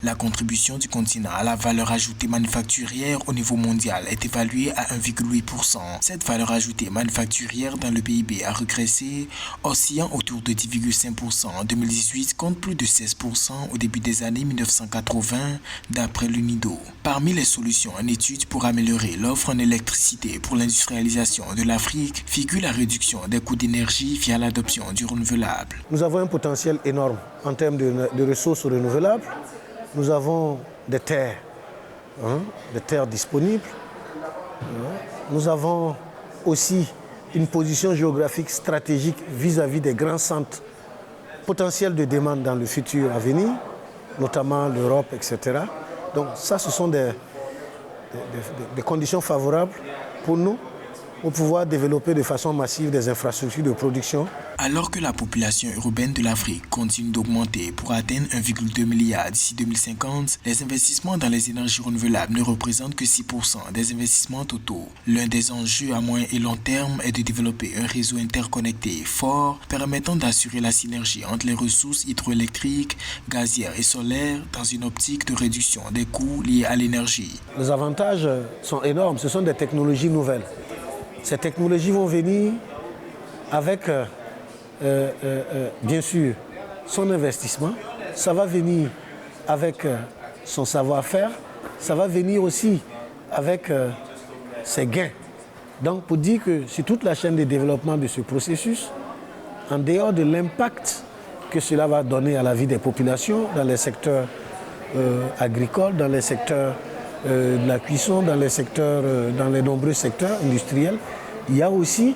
La contribution du continent à la valeur ajoutée manufacturière au niveau mondial est évaluée à 1,8%. Cette valeur ajoutée manufacturière dans le PIB a régressé, oscillant autour de 10,5% en 2018 contre plus de 16% au début des années 1980 d'après l'UNIDO. Parmi les solutions en étude pour améliorer l'offre en électricité pour l'industrialisation de l'Afrique figure la réduction des coûts d'énergie via l'adoption du renouvelable. Nous avons un potentiel énorme en termes de ressources renouvelables. Nous avons des terres disponibles. Nous avons aussi une position géographique stratégique vis-à-vis des grands centres potentiels de demande dans le futur à venir, notamment l'Europe, etc. Donc ça, ce sont des conditions favorables pour nous pour pouvoir développer de façon massive des infrastructures de production. Alors que la population urbaine de l'Afrique continue d'augmenter pour atteindre 1,2 milliard d'ici 2050, les investissements dans les énergies renouvelables ne représentent que 6% des investissements totaux. L'un des enjeux à moyen et long terme est de développer un réseau interconnecté fort permettant d'assurer la synergie entre les ressources hydroélectriques, gazières et solaires dans une optique de réduction des coûts liés à l'énergie. Les avantages sont énormes, ce sont des technologies nouvelles. Ces technologies vont venir avec, bien sûr, son investissement. Ça va venir avec son savoir-faire. Ça va venir aussi avec ses gains. Donc, pour dire que sur toute la chaîne de développement de ce processus, en dehors de l'impact que cela va donner à la vie des populations dans les secteurs agricoles, dans les secteurs de la cuisson, dans les nombreux secteurs industriels, il y a aussi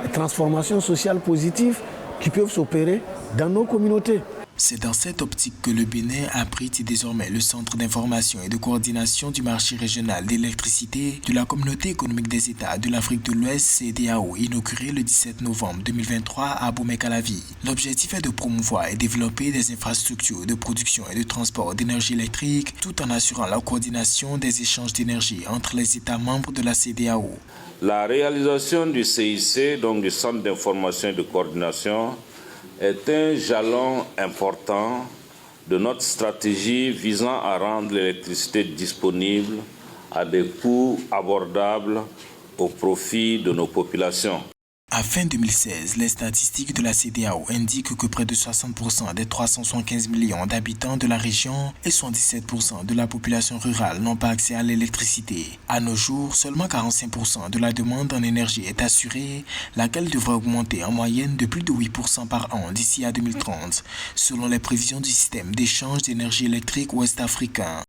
des transformations sociales positives qui peuvent s'opérer dans nos communautés. C'est dans cette optique que le Bénin abrite désormais le Centre d'information et de coordination du marché régional d'électricité de la Communauté économique des États de l'Afrique de l'Ouest, CEDEAO, inauguré le 17 novembre 2023 à Abomey-Calavi. L'objectif est de promouvoir et développer des infrastructures de production et de transport d'énergie électrique tout en assurant la coordination des échanges d'énergie entre les États membres de la CEDEAO. La réalisation du CIC, donc du Centre d'information et de coordination, est un jalon important de notre stratégie visant à rendre l'électricité disponible à des coûts abordables au profit de nos populations. À fin 2016, les statistiques de la CEDEAO indiquent que près de 60% des 375 millions d'habitants de la région et 77% de la population rurale n'ont pas accès à l'électricité. À nos jours, seulement 45% de la demande en énergie est assurée, laquelle devrait augmenter en moyenne de plus de 8% par an d'ici à 2030, selon les prévisions du système d'échange d'énergie électrique ouest-africain.